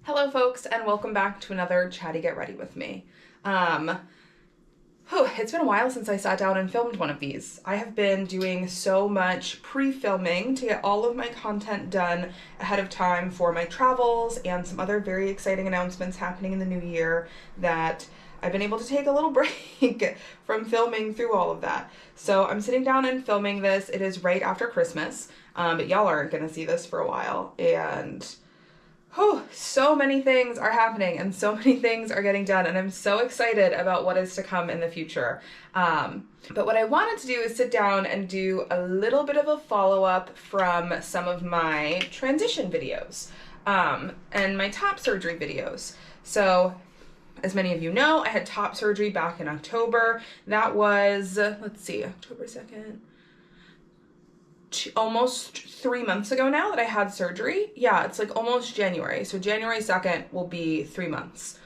Hello folks, and welcome back to another Chatty Get Ready with me. It's been a while since I sat down and filmed one of these. I have been doing so much pre-filming to get all of my content done ahead of time for my travels and some other very exciting announcements happening in the new year that I've been able to take a little break from filming through all of that. So I'm sitting down and filming this. It is right after Christmas, but y'all aren't gonna see this for a while, and so many things are happening and so many things are getting done, and I'm so excited about what is to come in the future. But what I wanted to do is sit down and do a little bit of a follow-up from some of my transition videos and my top surgery videos. So, as many of you know, I had top surgery back in October. That was, October 2nd. Almost 3 months ago now that I had surgery. Yeah, it's like almost January. So January 2nd will be 3 months.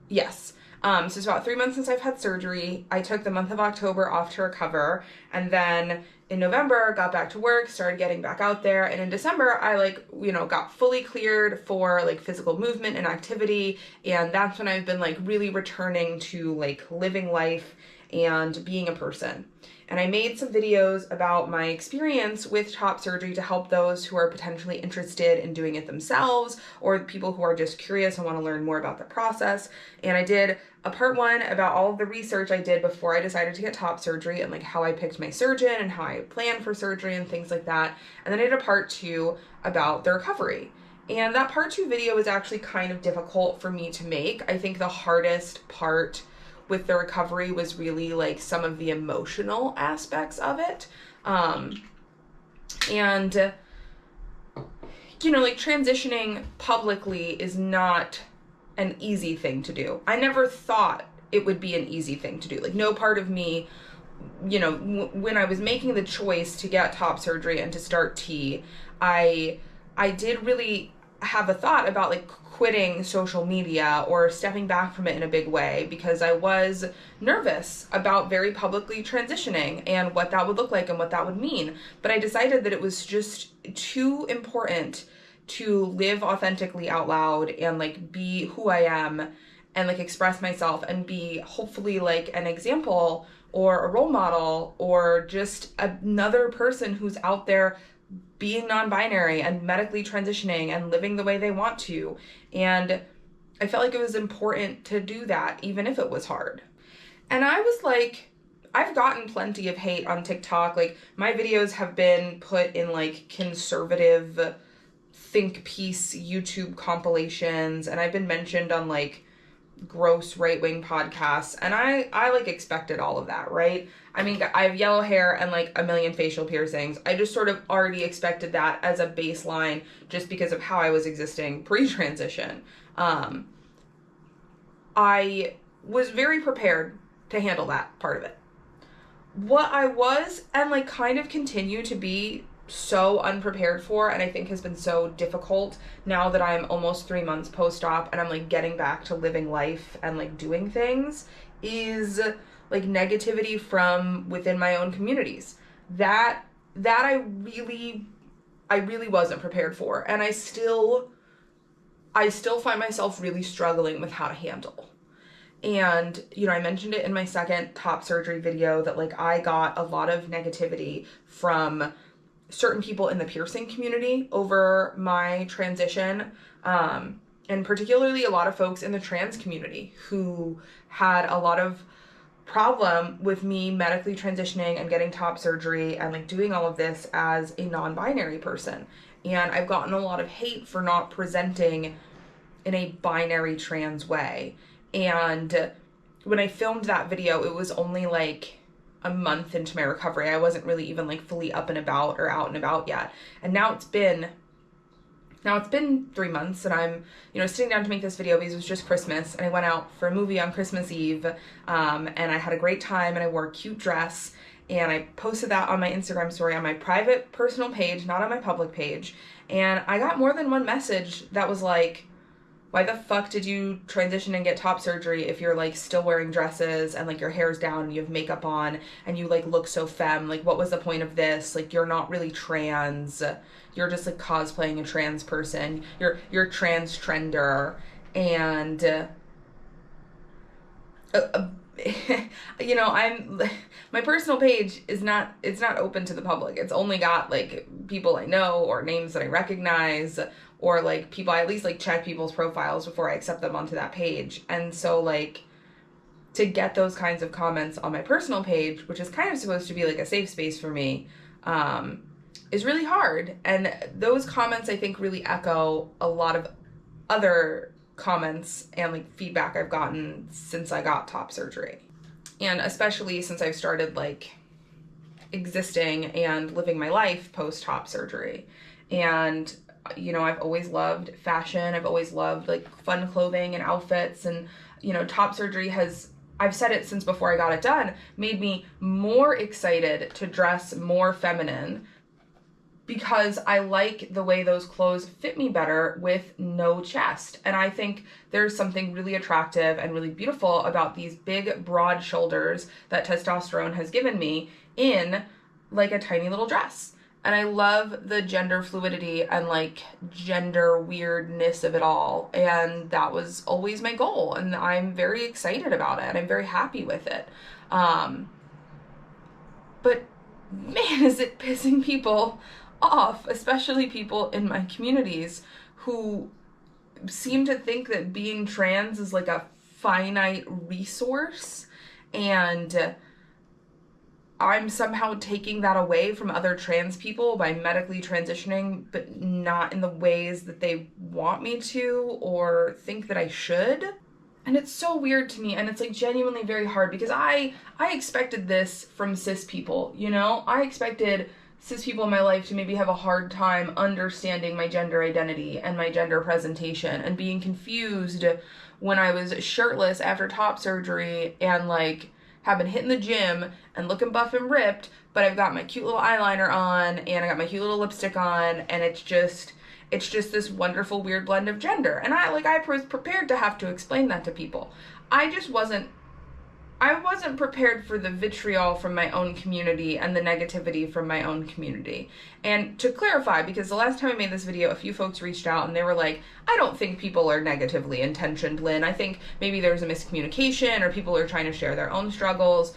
Yes. So it's about 3 months since I've had surgery. I took the month of October off to recover, and then in November got back to work, started getting back out there, and in December I got fully cleared for physical movement and activity, and that's when I've been really returning to living life and being a person. And I made some videos about my experience with top surgery to help those who are potentially interested in doing it themselves, or people who are just curious and want to learn more about the process. And I did a part 1 about all of the research I did before I decided to get top surgery, and how I picked my surgeon and how I planned for surgery and things like that. And then I did a part 2 about the recovery. And that part 2 video was actually kind of difficult for me to make. I think the hardest part with the recovery was really some of the emotional aspects of it. Transitioning publicly is not an easy thing to do. I never thought it would be an easy thing to do. No part of me, when I was making the choice to get top surgery and to start T, I did really have a thought about quitting social media or stepping back from it in a big way, because I was nervous about very publicly transitioning and what that would look like and what that would mean. But I decided that it was just too important to live authentically out loud and be who I am and express myself and be hopefully an example or a role model or just another person who's out there being non-binary and medically transitioning and living the way they want to. And I felt like it was important to do that, even if it was hard. And I was I've gotten plenty of hate on TikTok. My videos have been put in conservative think piece YouTube compilations, and I've been mentioned on gross right-wing podcasts, and I expected all of that, right? I mean, I have yellow hair and a million facial piercings. I just sort of already expected that as a baseline just because of how I was existing pre-transition. I was very prepared to handle that part of it. What I was and kind of continue to be so unprepared for, and I think has been so difficult now that I'm almost 3 months post-op and I'm getting back to living life and doing things, is negativity from within my own communities. That I really wasn't prepared for, and I still find myself really struggling with how to handle. And, I mentioned it in my second top surgery video that I got a lot of negativity from certain people in the piercing community over my transition, and particularly a lot of folks in the trans community who had a lot of problem with me medically transitioning and getting top surgery and doing all of this as a non-binary person. And I've gotten a lot of hate for not presenting in a binary trans way. And when I filmed that video, it was only a month into my recovery. I wasn't really even fully up and about or out and about yet. And now it's been 3 months, and I'm, sitting down to make this video because it was just Christmas, and I went out for a movie on Christmas Eve, and I had a great time, and I wore a cute dress, and I posted that on my Instagram story on my private personal page, not on my public page, and I got more than one message that was Why the fuck did you transition and get top surgery if you're like still wearing dresses and like your hair's down and you have makeup on and you like look so femme? Like, what was the point of this? Like, you're not really trans. You're just like cosplaying a trans person. You're trans trender. And you know, my personal page is not, it's not open to the public. It's only got like people I know or names that I recognize, or like people, I at least like check people's profiles before I accept them onto that page. And so like to get those kinds of comments on my personal page, which is kind of supposed to be like a safe space for me, is really hard. And those comments I think really echo a lot of other comments and like feedback I've gotten since I got top surgery. And especially since I've started like existing and living my life post top surgery. And you know, I've always loved fashion. I've always loved like fun clothing and outfits. And, you know, top surgery has, I've said it since before I got it done, made me more excited to dress more feminine because I like the way those clothes fit me better with no chest. And I think there's something really attractive and really beautiful about these big, broad shoulders that testosterone has given me in like a tiny little dress. And I love the gender fluidity and like gender weirdness of it all. And that was always my goal. And I'm very excited about it. I'm very happy with it. But man, is it pissing people off, especially people in my communities who seem to think that being trans is like a finite resource, and I'm somehow taking that away from other trans people by medically transitioning, but not in the ways that they want me to or think that I should. And it's so weird to me, and it's like genuinely very hard because I expected this from cis people, you know? I expected cis people in my life to maybe have a hard time understanding my gender identity and my gender presentation and being confused when I was shirtless after top surgery and like have been hitting the gym and looking buff and ripped, but I've got my cute little eyeliner on and I got my cute little lipstick on, and it's just this wonderful weird blend of gender. And I was prepared to have to explain that to people. I wasn't prepared for the vitriol from my own community and the negativity from my own community. And to clarify, because the last time I made this video, a few folks reached out and they were like, I don't think people are negatively intentioned, Lynn. I think maybe there's a miscommunication or people are trying to share their own struggles.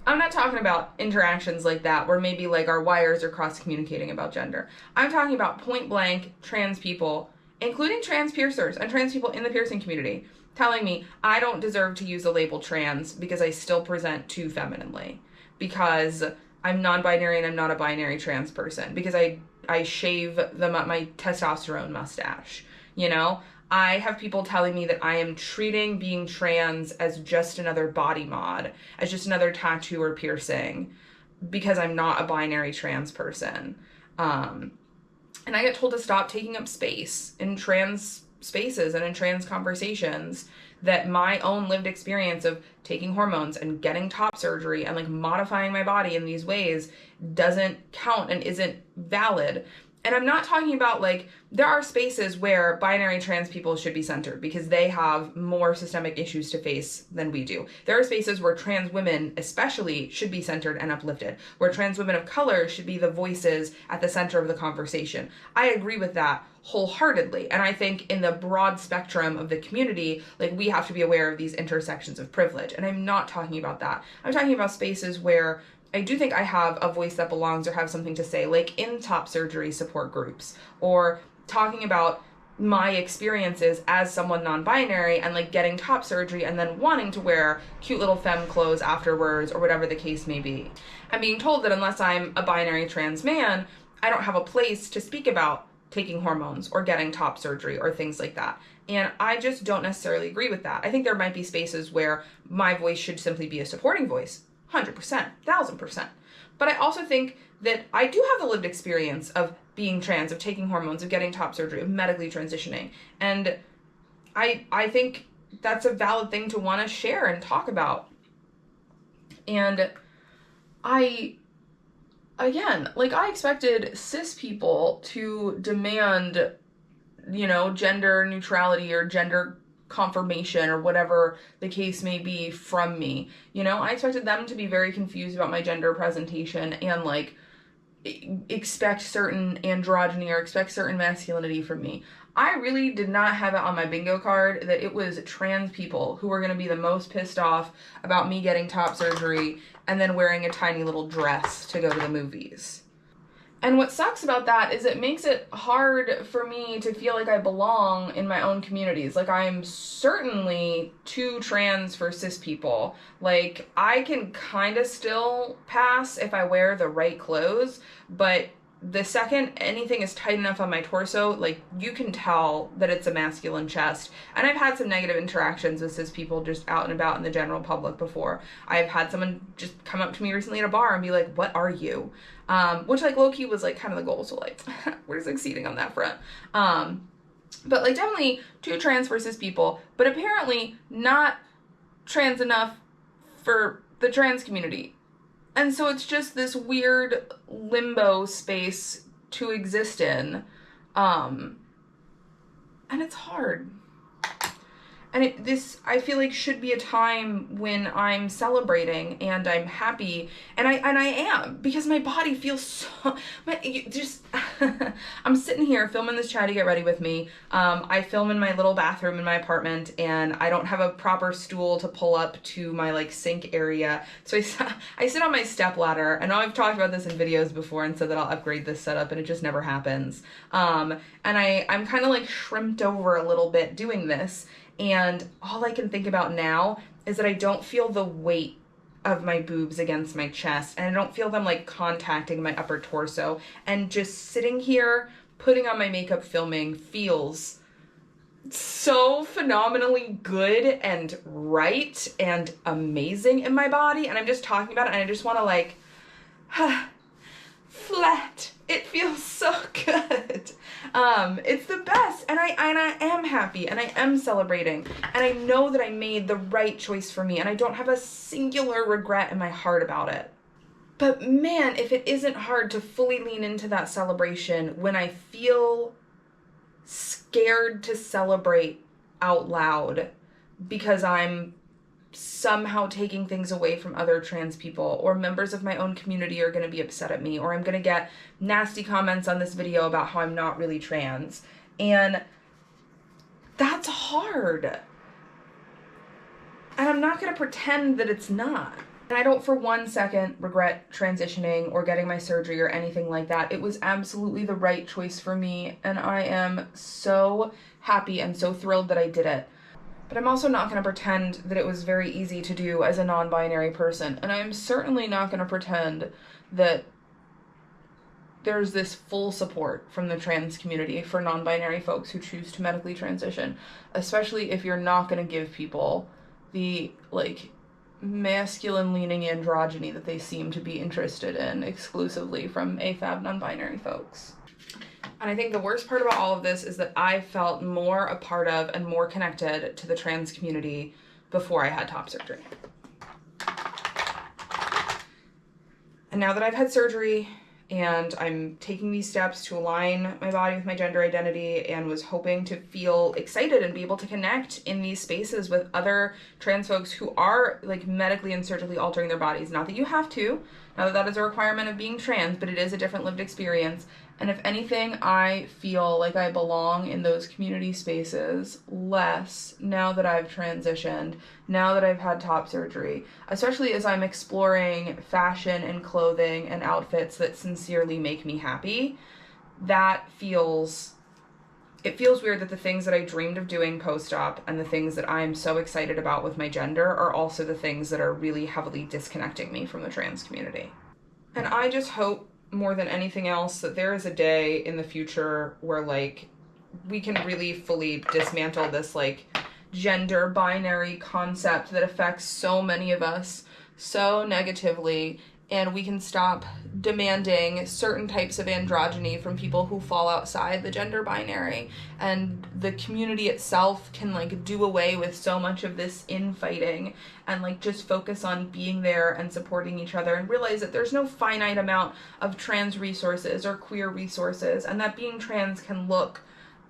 I'm not talking about interactions like that where maybe like our wires are cross-communicating about gender. I'm talking about point blank trans people, including trans piercers and trans people in the piercing community, telling me I don't deserve to use the label trans because I still present too femininely, because I'm non-binary and I'm not a binary trans person, because I shave my testosterone mustache, you know? I have people telling me that I am treating being trans as just another body mod, as just another tattoo or piercing, because I'm not a binary trans person. And I get told to stop taking up space in trans spaces and in trans conversations, that my own lived experience of taking hormones and getting top surgery and like modifying my body in these ways doesn't count and isn't valid. And I'm not talking about like, there are spaces where binary trans people should be centered because they have more systemic issues to face than we do. There are spaces where trans women especially should be centered and uplifted, where trans women of color should be the voices at the center of the conversation. I agree with that wholeheartedly. And I think in the broad spectrum of the community, like we have to be aware of these intersections of privilege. And I'm not talking about that. I'm talking about spaces where I do think I have a voice that belongs or have something to say, like in top surgery support groups, or talking about my experiences as someone non-binary and like getting top surgery and then wanting to wear cute little femme clothes afterwards, or whatever the case may be. I'm being told that unless I'm a binary trans man, I don't have a place to speak about taking hormones or getting top surgery or things like that. And I just don't necessarily agree with that. I think there might be spaces where my voice should simply be a supporting voice. 100%, 1000%. But I also think that I do have the lived experience of being trans, of taking hormones, of getting top surgery, of medically transitioning. And I think that's a valid thing to want to share and talk about. And I expected cis people to demand gender neutrality or gender confirmation or whatever the case may be from me. I expected them to be very confused about my gender presentation and like expect certain androgyny or expect certain masculinity from me. I really did not have it on my bingo card that it was trans people who were going to be the most pissed off about me getting top surgery and then wearing a tiny little dress to go to the movies. And what sucks about that is it makes it hard for me to feel like I belong in my own communities. Like, I'm certainly too trans for cis people. Like, I can kind of still pass if I wear the right clothes, but the second anything is tight enough on my torso, like, you can tell that it's a masculine chest. And I've had some negative interactions with cis people just out and about in the general public before. I've had someone just come up to me recently at a bar and be like, "What are you?" Which, like, low-key was, like, kind of the goal, so, like, we're succeeding on that front. But, like, definitely too trans for cis people, but apparently not trans enough for the trans community. And so it's just this weird limbo space to exist in. And it's hard. And I feel like should be a time when I'm celebrating and I'm happy, and I am, because my body feels so, I'm sitting here filming this chat to get ready with me. I film in my little bathroom in my apartment, and I don't have a proper stool to pull up to my like sink area. So I sit on my step ladder. I know I've talked about this in videos before and said that I'll upgrade this setup, and it just never happens. And I'm kind of like shrimped over a little bit doing this. And all I can think about now is that I don't feel the weight of my boobs against my chest, and I don't feel them like contacting my upper torso. And just sitting here, putting on my makeup, filming feels so phenomenally good and right and amazing in my body. And I'm just talking about it, and I just want to like, flat. It feels so good. It's the best, and I am happy, and I am celebrating, and I know that I made the right choice for me, and I don't have a singular regret in my heart about it. But man, if it isn't hard to fully lean into that celebration when I feel scared to celebrate out loud because I'm somehow taking things away from other trans people, or members of my own community are going to be upset at me, or I'm going to get nasty comments on this video about how I'm not really trans. And that's hard. And I'm not going to pretend that it's not. And I don't for 1 second regret transitioning or getting my surgery or anything like that. It was absolutely the right choice for me, and I am so happy and so thrilled that I did it. But I'm also not going to pretend that it was very easy to do as a non-binary person. And I'm certainly not going to pretend that there's this full support from the trans community for non-binary folks who choose to medically transition, especially if you're not going to give people the, like, masculine-leaning androgyny that they seem to be interested in exclusively from AFAB non-binary folks. And I think the worst part about all of this is that I felt more a part of and more connected to the trans community before I had top surgery. And now that I've had surgery and I'm taking these steps to align my body with my gender identity, and was hoping to feel excited and be able to connect in these spaces with other trans folks who are like medically and surgically altering their bodies. Not that you have to, not that that is a requirement of being trans, but it is a different lived experience. And if anything, I feel like I belong in those community spaces less now that I've transitioned, now that I've had top surgery, especially as I'm exploring fashion and clothing and outfits that sincerely make me happy. It feels weird that the things that I dreamed of doing post-op and the things that I'm so excited about with my gender are also the things that are really heavily disconnecting me from the trans community. And I just hope more than anything else that there is a day in the future where like we can really fully dismantle this like gender binary concept that affects so many of us so negatively, and we can stop demanding certain types of androgyny from people who fall outside the gender binary, and the community itself can like do away with so much of this infighting and like just focus on being there and supporting each other, and realize that there's no finite amount of trans resources or queer resources, and that being trans can look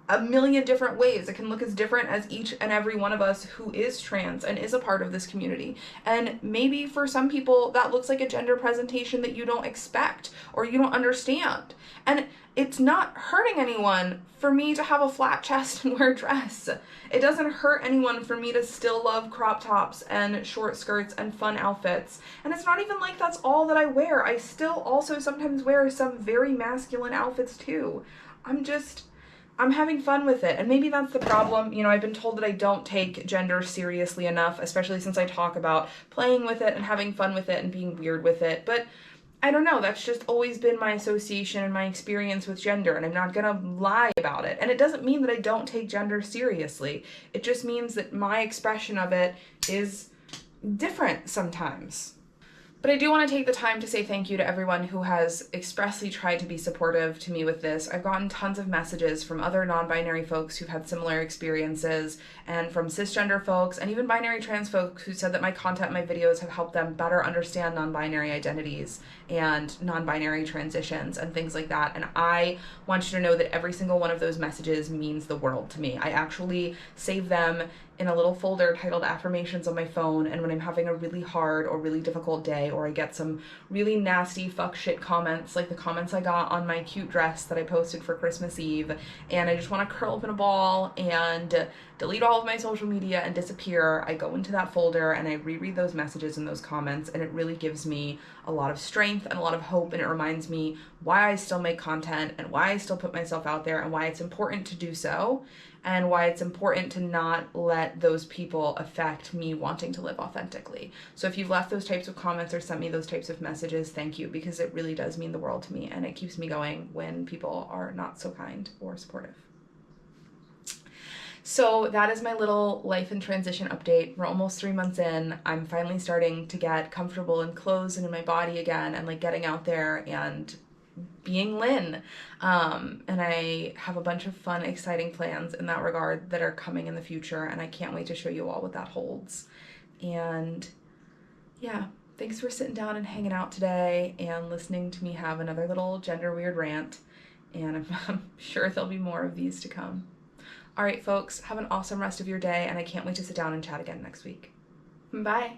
a million different ways. It can look as different as each and every one of us who is trans and is a part of this community. And maybe for some people that looks like a gender presentation that you don't expect or you don't understand. And it's not hurting anyone for me to have a flat chest and wear a dress. It doesn't hurt anyone for me to still love crop tops and short skirts and fun outfits. And it's not even like that's all that I wear. I still also sometimes wear some very masculine outfits too. I'm having fun with it. And maybe that's the problem. You know, I've been told that I don't take gender seriously enough, especially since I talk about playing with it and having fun with it and being weird with it. But I don't know, that's just always been my association and my experience with gender, and I'm not gonna lie about it. And it doesn't mean that I don't take gender seriously. It just means that my expression of it is different sometimes. But I do want to take the time to say thank you to everyone who has expressly tried to be supportive to me with this. I've gotten tons of messages from other non-binary folks who've had similar experiences, and from cisgender folks, and even binary trans folks who said that my content and my videos have helped them better understand non-binary identities and non-binary transitions and things like that. And I want you to know that every single one of those messages means the world to me. I actually save them in a little folder titled affirmations on my phone, and when I'm having a really hard or really difficult day, or I get some really nasty fuck shit comments like the comments I got on my cute dress that I posted for Christmas Eve, and I just want to curl up in a ball and delete all of my social media and disappear, I go into that folder and I reread those messages and those comments, and it really gives me a lot of strength and a lot of hope, and it reminds me why I still make content and why I still put myself out there and why it's important to do so, and why it's important to not let those people affect me wanting to live authentically. So if you've left those types of comments or sent me those types of messages, thank you, because it really does mean the world to me, and it keeps me going when people are not so kind or supportive. So that is my little life and transition update. We're almost 3 months in. I'm finally starting to get comfortable in clothes and in my body again, and like getting out there and being Lynn. And I have a bunch of fun, exciting plans in that regard that are coming in the future, and I can't wait to show you all what that holds. And yeah, thanks for sitting down and hanging out today and listening to me have another little gender weird rant, and I'm sure there'll be more of these to come. All right, folks, have an awesome rest of your day, and I can't wait to sit down and chat again next week. Bye.